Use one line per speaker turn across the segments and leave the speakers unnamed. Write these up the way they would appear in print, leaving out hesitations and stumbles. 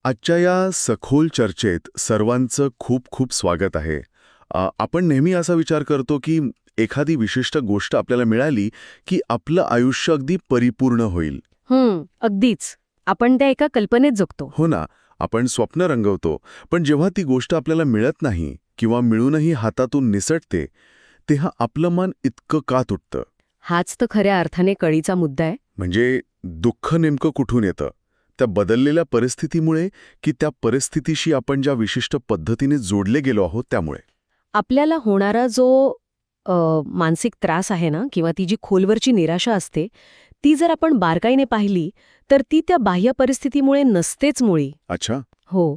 आजच्या या सखोल चर्चेत सर्वांचं खूप खूप स्वागत आहे. आपण नेहमी असा विचार करतो की एखादी विशिष्ट गोष्ट आपल्याला मिळाली की आपलं आयुष्य अगदी परिपूर्ण होईल.
अगदीच. आपण त्या एका कल्पनेत जगतो.
हो ना, आपण स्वप्न रंगवतो. पण जेव्हा ती गोष्ट आपल्याला मिळत नाही किंवा मिळूनही हातातून निसटते, तेव्हा आपलं मन इतकं का तुटतं?
हाच तर खऱ्या अर्थाने कळीचा मुद्दा आहे.
म्हणजे दुःख नेमकं कुठून येतं? त्या बदललेल्या परिस्थितीमुळे की त्या परिस्थितीशी आपण ज्या विशिष्ट पद्धतीने जोडले गेलो आहोत त्यामुळे?
आपल्याला होणारा जो मानसिक त्रास आहे ना, किंवा ती जी खोलवरची निराशा असते, ती जर आपण बारकाईने पाहिली तर ती त्या बाह्य परिस्थितीमुळे नसतेच मुळी.
अच्छा.
हो.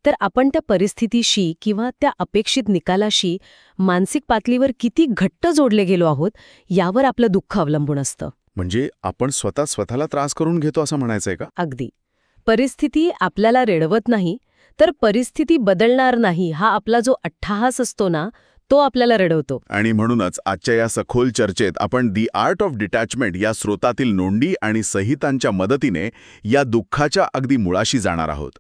तर आपण त्या परिस्थितीशी किंवा त्या अपेक्षित निकालाशी मानसिक पातळीवर किती घट्ट जोडले गेलो आहोत, यावर आपलं दुःख अवलंबून असतं.
म्हणजे आपण स्वतःला त्रास करून घेतो असं म्हणायचंय का?
अगदी. परिस्थिती आपल्याला रेडवत नाही, तर परिस्थिती बदलणार नाही हा आपला जो अट्टहास असतो ना, तो आपल्याला रडवतो.
आणि म्हणूनच आजच्या या सखोल चर्चेत आपण दी आर्ट ऑफ डिटॅचमेंट या स्रोतातील नोंदी आणि संहितांच्या मदतीने या दुःखाच्या अगदी मुळाशी जाणार आहोत.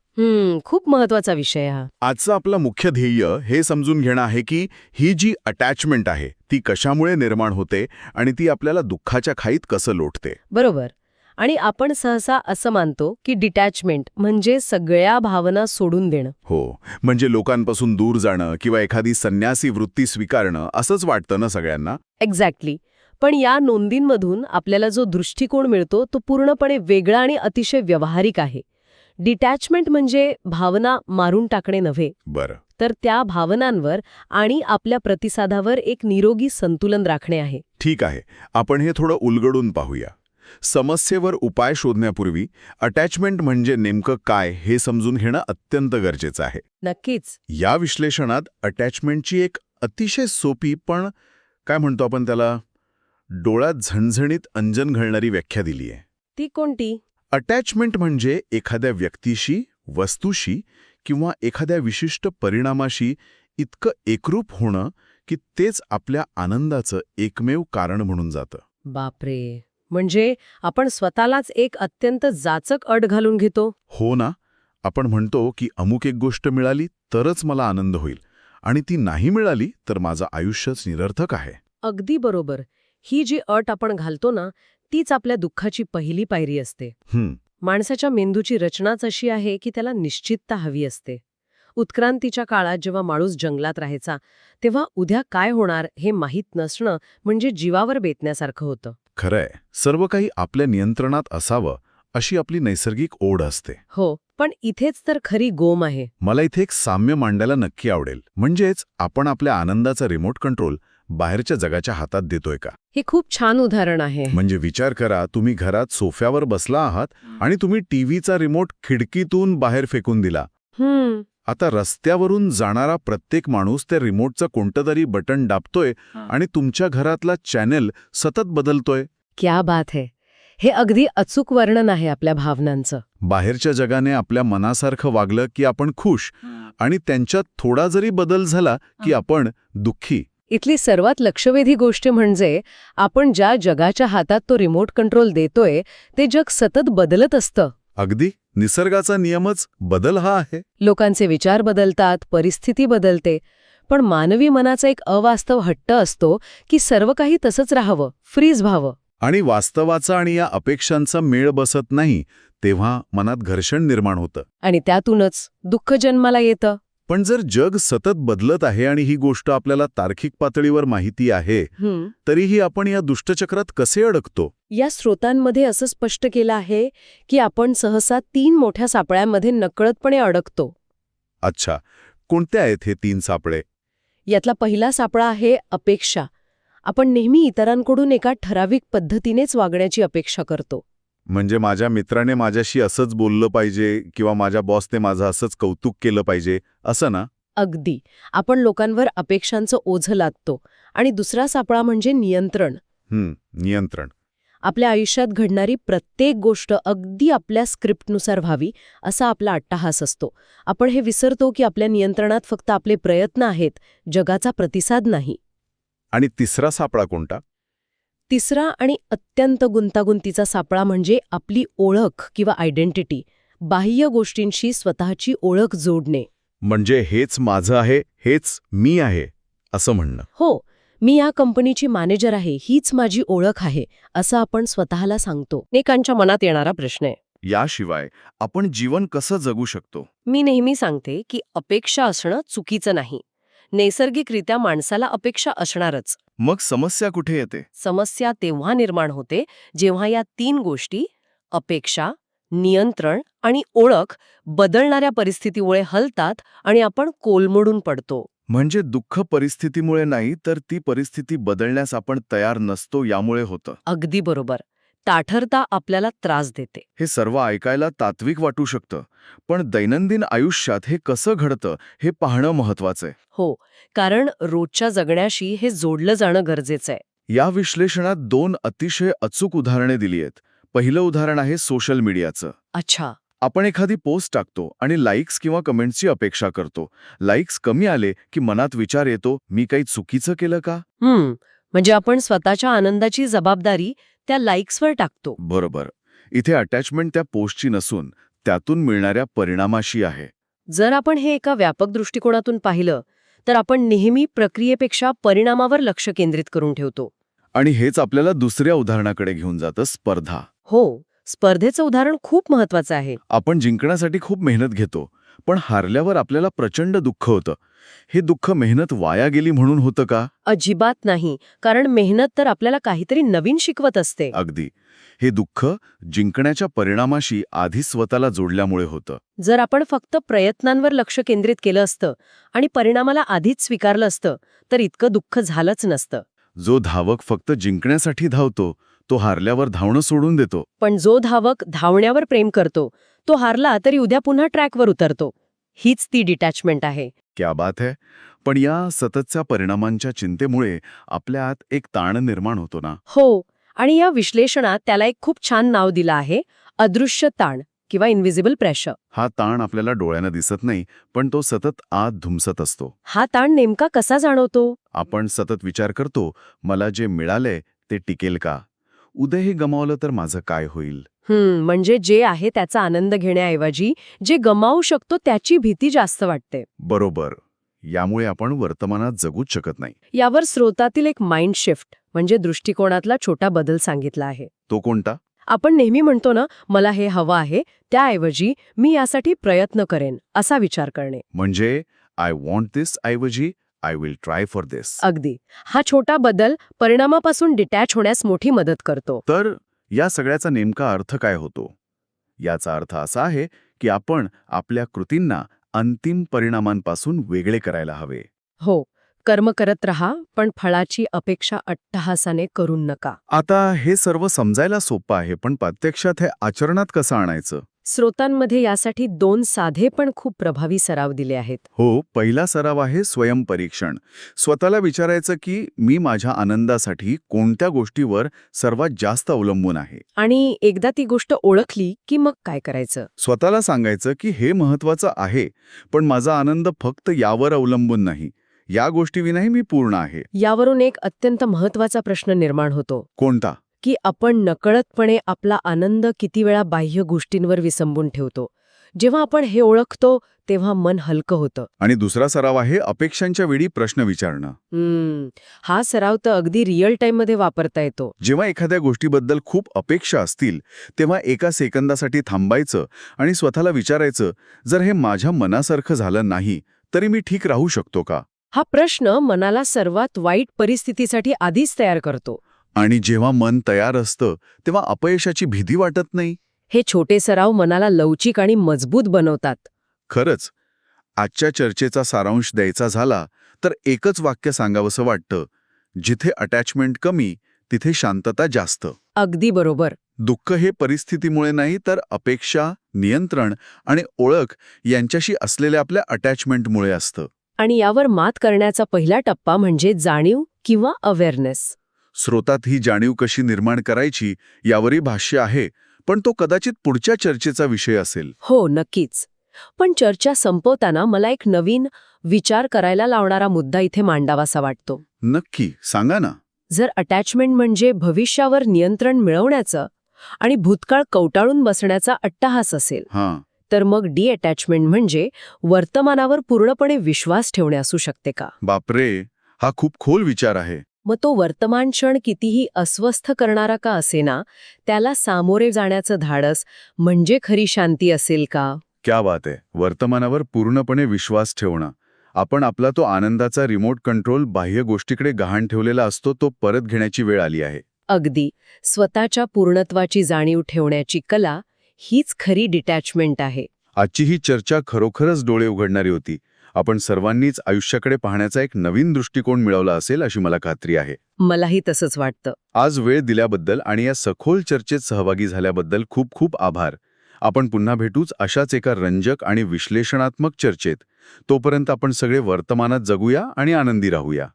खूप महत्वाचा विषय हा.
आजचं आपलं मुख्य ध्येय हे समजून घेणं आहे की ही जी अटॅचमेंट आहे ती कशामुळे निर्माण होते आणि ती आपल्याला दुःखाच्या खाईत कसं लोटते.
बरोबर. आणि आपण सहसा असं मानतो की डिटॅचमेंट म्हणजे सगळ्या भावना सोडून देणं.
हो, म्हणजे लोकांपासून दूर जाणं किंवा एखादी संन्यासी वृत्ती स्वीकारणं असंच वाटतं ना सगळ्यांना.
एक्झॅक्टली. पण या नोंदींमधून आपल्याला जो दृष्टिकोन मिळतो तो पूर्णपणे वेगळा आणि अतिशय व्यावहारिक आहे. डिटॅचमेंट म्हणजे भावना मारून टाकणे नव्हे,
बरं.
तर त्या भावनांवर आणि आपल्या प्रतिसादावर एक निरोगी संतुलन राखणे आहे.
ठीक आहे, आपण हे थोडं उलगडून पाहूया. समस्येवर उपाय शोधण्यापूर्वी अटॅचमेंट म्हणजे नेमकं काय हे समजून घेणं अत्यंत गरजेचं आहे.
नक्कीच.
या विश्लेषणात अटॅचमेंटची एक अतिशय सोपी पण काय म्हणतो आपण त्याला डोळ्यात झणझणीत अंजन घालणारी व्याख्या दिली आहे.
ती कोणती?
अटॅचमेंट म्हणजे एखाद्या व्यक्तीशी, वस्तूशी किंवा एखाद्या विशिष्ट परिणामाशी इतकं एकरूप होणं की तेच आपल्या आनंदाचं एकमेव कारण म्हणून जातं.
बापरे. म्हणजे आपण स्वतःलाच एक अत्यंत जाचक अट घालून घेतो.
हो ना, आपण म्हणतो की अमुक एक गोष्ट मिळाली तरच मला आनंद होईल आणि ती नाही मिळाली तर माझं आयुष्यच निरर्थक आहे.
अगदी बरोबर. ही जी अट आपण घालतो ना, तीच आपल्या दुःखाची पहिली पायरी असते. माणसाच्या मेंदूची रचनाच अशी आहे की त्याला निश्चितता हवी असते. उत्क्रांतीच्या काळात जेव्हा माणूस जंगलात राहायचा, तेव्हा उद्या काय होणार हे माहीत नसणं म्हणजे जीवावर बेतण्यासारखं होतं.
खरंय, सर्व काही आपल्या नियंत्रणात असावं अशी आपली नैसर्गिक ओढ असते.
हो, पण इथेच तर खरी गोम आहे.
मला इथे एक साम्य मांडायला नक्की आवडेल. म्हणजेच आपण आपल्या आनंदाचा रिमोट कंट्रोल बाहेरच्या जगाच्या हातात देतोय का?
हे खूप छान उदाहरण आहे.
म्हणजे विचार करा, तुम्ही घरात सोफ्यावर बसला आहात आणि तुम्ही टीव्हीचा रिमोट खिडकीतून बाहेर फेकून दिला. आता रस्त्यावरून जाणारा प्रत्येक माणूस त्या रिमोटचं कोणतं तरी बटन दाबतोय आणि तुमच्या घरातला चॅनेल सतत बदलतोय.
क्या बात है. हे अगदी अचूक वर्णन आहे आपल्या भावनांचं.
बाहेरच्या जगाने आपल्या मनासारखं वागलं की आपण खुश आणि त्यांच्यात थोडा जरी बदल झाला की आपण दुःखी.
इथली सर्वात लक्षवेधी गोष्ट म्हणजे आपण ज्या जगाच्या हातात तो रिमोट कंट्रोल देतोय ते जग सतत बदलत असतं.
अगदी निसर्गाचा नियमच बदल हा आहे.
लोकांचे विचार बदलतात, परिस्थिती बदलते, पण मानवी मनाचा एक अवास्तव हट्ट असतो की सर्व काही तसंच राहावं, फ्रीज व्हावं.
आणि वास्तवाचा आणि या अपेक्षांचा मेळ बसत नाही तेव्हा मनात घर्षण निर्माण होतं
आणि त्यातूनच दुःख जन्माला येतं.
पण जर जग सतत बदलत आहे आणि ही गोष्ट आपल्याला तार्किक पातळीवर माहिती आहे, तरीही आपण या दुष्टचक्रात कसे अडकतो?
या स्रोतांमध्ये असं स्पष्ट केलं आहे की आपण सहसा 3 मोठ्या सापळ्यांमध्ये नकळतपणे अडकतो.
अच्छा, कोणत्या आहेत हे 3 सापळे?
यातला पहिला सापळा आहे अपेक्षा. आपण नेहमी इतरांकडून एका ठराविक पद्धतीनेच वागण्याची अपेक्षा करतो.
म्हणजे माझ्या मित्राने माझ्याशी असंच बोललं पाहिजे किंवा माझ्या बॉसने माझं असंच कौतुक केलं पाहिजे, असं ना?
अगदी. आपण लोकांवर अपेक्षांचं ओझं लादतो. आणि दुसरा सापळा म्हणजे नियंत्रण.
नियंत्रण.
आपल्या आयुष्यात घडणारी प्रत्येक गोष्ट अगदी आपल्या स्क्रिप्टनुसार व्हावी असा आपला अट्टहास असतो. आपण हे विसरतो की आपल्या नियंत्रणात फक्त आपले प्रयत्न आहेत, जगाचा प्रतिसाद नाही.
आणि तिसरा सापळा कोणता?
तिसरा आणि अत्यंत गुंतागुंतीचा सापळा म्हणजे आपली ओळख किंवा आयडेंटिटी. बाह्य गोष्टींशी स्वतःची ओळख जोडणे.
म्हणजे हेच माझं आहे, हेच मी आहे, असं म्हणणं.
हो, मी या कंपनीची मॅनेजर आहे, हीच माझी ओळख आहे, असं आपण स्वतःला सांगतो. अनेकांच्या मनात येणारा प्रश्न आहे.
याशिवाय आपण जीवन कसं जगू शकतो?
मी नेहमी सांगते की अपेक्षा असणं चुकीचं नाही. नैसर्गिकरित्या माणसाला अपेक्षा असणारच.
मग समस्या कुठे येते?
समस्या तेव्हा निर्माण होते जेव्हा या 3 गोष्टी अपेक्षा, नियंत्रण आणि ओळख बदलणाऱ्या परिस्थितीमुळे हलतात आणि आपण कोलमडून पडतो.
म्हणजे दुःख परिस्थितीमुळे नाही, तर ती परिस्थिती बदलण्यास आपण तयार नसतो यामुळे होतं.
अगदी बरोबर. ताठरता आपल्याला त्रास देते.
हे सर्व ऐकायला तात्विक वाटू शकतं, पण दैनंदिन आयुष्यात हे कसं घडतं हे पाहणं महत्वाचं आहे.
हो, कारण रोजच्या जगण्याशी हे जोडलं जाणं गरजेचं आहे.
या विश्लेषणात 2 अतिशय अचूक उदाहरणे दिली आहेत. पहिलं उदाहरण आहे सोशल मीडियाचं.
अच्छा.
आपण एखादी पोस्ट टाकतो आणि लाईक्स किंवा कमेंट्सची अपेक्षा करतो. लाईक्स कमी आले की मनात विचार येतो, मी काही चुकीचं केलं का?
म्हणजे आपण स्वतःच्या आनंदाची जबाबदारी त्या लाईक्सवर टाकतो.
बरोबर. इथे अटॅचमेंट त्या पोस्टची नसून त्यातून मिळणाऱ्या परिणामाशी आहे.
जर आपण हे एका व्यापक दृष्टिकोनातून पाहिलं तर आपण नेहमी प्रक्रियेपेक्षा परिणामावर लक्ष केंद्रित करून ठेवतो.
आणि हेच आपल्याला दुसऱ्या उदाहरणाकडे घेऊन जातं, स्पर्धा.
हो, स्पर्धेचं उदाहरण खूप महत्वाचं आहे.
आपण जिंकण्यासाठी खूप मेहनत घेतो, पण हारल्यावर आपल्याला प्रचंड दुःख होतं. हे दुःख मेहनत वाया गेली म्हणून होतं का?
अजिबात नाही, कारण मेहनत तर आपल्याला काहीतरी नवीन शिकवत असते.
अगदी. हे दुःख जिंकण्याच्या परिणामाशी आधी स्वतःला जोडल्यामुळे होतं.
जर आपण फक्त प्रयत्नांवर लक्ष केंद्रित केलं असतं आणि परिणामाला आधीच स्वीकारलं असतं तर इतकं दुःख झालंच नसतं.
जो धावक फक्त जिंकण्यासाठी धावतो, तो हारल्यावर धावणं सोडून देतो.
पण जो धावक धावण्यावर प्रेम करतो, तो हारला तरी उद्या पुन्हा ट्रॅकवर उतरतो. हीच ती डिटॅचमेंट आहे.
क्या बात है. पण या सततच्या परिणामांच्या चिंतेमुळे आपल्या आत एक ताण निर्माण होतो ना?
हो, आणि या विश्लेषणात त्याला एक खूप छान नाव दिलं आहे, अदृश्य ताण किंवा इन्व्हिजिबल प्रेशर.
हा ताण आपल्याला डोळ्यानं दिसत नाही, पण तो सतत आत धुमसत असतो.
हा ताण नेमका कसा जाणवतो?
आपण सतत विचार करतो, मला जे मिळालंय ते टिकेल का? उद्या हे गमावलं तर माझं काय होईल?
म्हणजे जे आहे त्याचा आनंद घेण्याऐवजी जे गमावू शकतो त्याची भीती जास्त वाटते.
बरोबर. यामुळे आपण वर्तमानात जगूच शकत नाही.
यावर स्रोतातील एक माइंड शिफ्ट म्हणजे दृष्टिकोनातला छोटा बदल सांगितला आहे.
तो कोणता?
आपण नेहमी म्हणतो ना, मला हे हवं आहे, त्याऐवजी मी यासाठी प्रयत्न करेन असा विचार करणे.
म्हणजे आय वॉन्ट दिस ऐवजी आय विल ट्राय फॉर दिस.
अगदी. हा छोटा बदल परिणामापासून डिटॅच होण्यास मोठी मदत करतो.
तर या सगळ्याचा नेमका अर्थ काय होतो? याचा अर्थ असा आहे की आपण आपल्या कृतींना अंतिम परिणामांपासून वेगळे करायला हवे.
हो, कर्म करत रहा, पण फळाची अपेक्षा अट्टहासाने करू नका.
आता हे सर्व समजायला सोपं आहे, पण प्रत्यक्षात हे आचरणात कसं आणायचं?
स्रोतांमध्ये यासाठी 2 साधे पण खूप प्रभावी सराव दिले आहेत.
हो, पहिला सराव आहे स्वयंपरीक्षण. स्वतःला विचारायचं की मी माझ्या आनंदासाठी कोणत्या गोष्टीवर सर्वात जास्त अवलंबून आहे.
आणि एकदा ती गोष्ट ओळखली की मग काय करायचं?
स्वतःला सांगायचं की हे महत्वाचं आहे, पण माझा आनंद फक्त यावर अवलंबून नाही. या गोष्टीविनाही मी पूर्ण आहे.
यावरून एक अत्यंत महत्वाचा प्रश्न निर्माण होतो.
कोणता?
की आपण नकळतपणे आपला आनंद किती वेळा बाह्य गोष्टींवर विसंबून ठेवतो. जेव्हा आपण हे ओळखतो तेव्हा मन हलकं होतं.
आणि दुसरा सराव आहे अपेक्षांच्या वेळी प्रश्न विचारणं.
हा सराव तर अगदी रिअल टाईममध्ये वापरता येतो.
जेव्हा एखाद्या गोष्टीबद्दल खूप अपेक्षा असतील तेव्हा एका सेकंदासाठी थांबायचं आणि स्वतःला विचारायचं, जर हे माझ्या मनासारखं झालं नाही तरी मी ठीक राहू शकतो का?
हा प्रश्न मनाला सर्वात वाईट परिस्थितीसाठी आधीच तयार करतो.
आणि जेव्हा मन तयार असतं तेव्हा अपयशाची भीती वाटत नाही.
हे छोटे सराव मनाला लवचिक आणि मजबूत बनवतात.
खरंच. आजच्या चर्चेचा सारांश द्यायचा झाला तर एकच वाक्य सांगावंसं वाटतं, जिथे अटॅचमेंट कमी तिथे शांतता जास्त.
अगदी बरोबर.
दुःख हे परिस्थितीमुळे नाही तर अपेक्षा, नियंत्रण आणि ओळख यांच्याशी असलेल्या आपल्या अटॅचमेंटमुळे असतं.
आणि यावर मात करण्याचा पहिला टप्पा म्हणजे जाणीव किंवा अवेअरनेस.
स्रोतात ही जाणीव कशी निर्माण करायची यावरही भाष्य आहे, पण तो कदाचित पुढच्या चर्चेचा विषय असेल.
हो, नक्कीच. पण चर्चा संपवताना मला एक नवीन विचार करायला लावणारा मुद्दा इथे मांडावासा वाटतो.
नक्की, सांगा ना.
जर अटॅचमेंट म्हणजे भविष्यावर नियंत्रण मिळवण्याचं आणि भूतकाळ कवटाळून बसण्याचा अट्टहास असेल, तर मग डिअटॅचमेंट म्हणजे वर्तमानावर पूर्णपणे विश्वास ठेवणे असू शकते का?
बापरे, हा खूप खोल विचार आहे.
मग तो वर्तमान क्षण कितीही अस्वस्थ करणारा का असेना, त्याला सामोरे जाण्याचं धाडस म्हणजे खरी शांती असेल का?
क्या बात आहे. वर्तमानावर पूर्णपणे विश्वास ठेवणं. आपण आपला तो आनंदाचा रिमोट कंट्रोल बाह्य गोष्टीकडे गहाण ठेवलेला असतो तो परत घेण्याची वेळ आली आहे.
अगदी. स्वतःच्या पूर्णत्वाची जाणीव ठेवण्याची कला हीच खरी डिटॅचमेंट आहे.
आजची ही चर्चा खरोखरच डोळे उघडणारी होती. आपण सर्वांनीच आयुष्याकडे पाहण्याचा एक नवीन दृष्टिकोन मिळवला असेल अशी मला खात्री आहे.
मलाही तसंच वाटतं.
आज वेळ दिल्याबद्दल आणि या सखोल चर्चेत सहभागी झाल्याबद्दल खूप खूप आभार. आपण पुन्हा भेटूच अशाच एका रंजक आणि विश्लेषणात्मक चर्चेत. तोपर्यंत आपण सगळे वर्तमानात जगूया आणि आनंदी राहूया.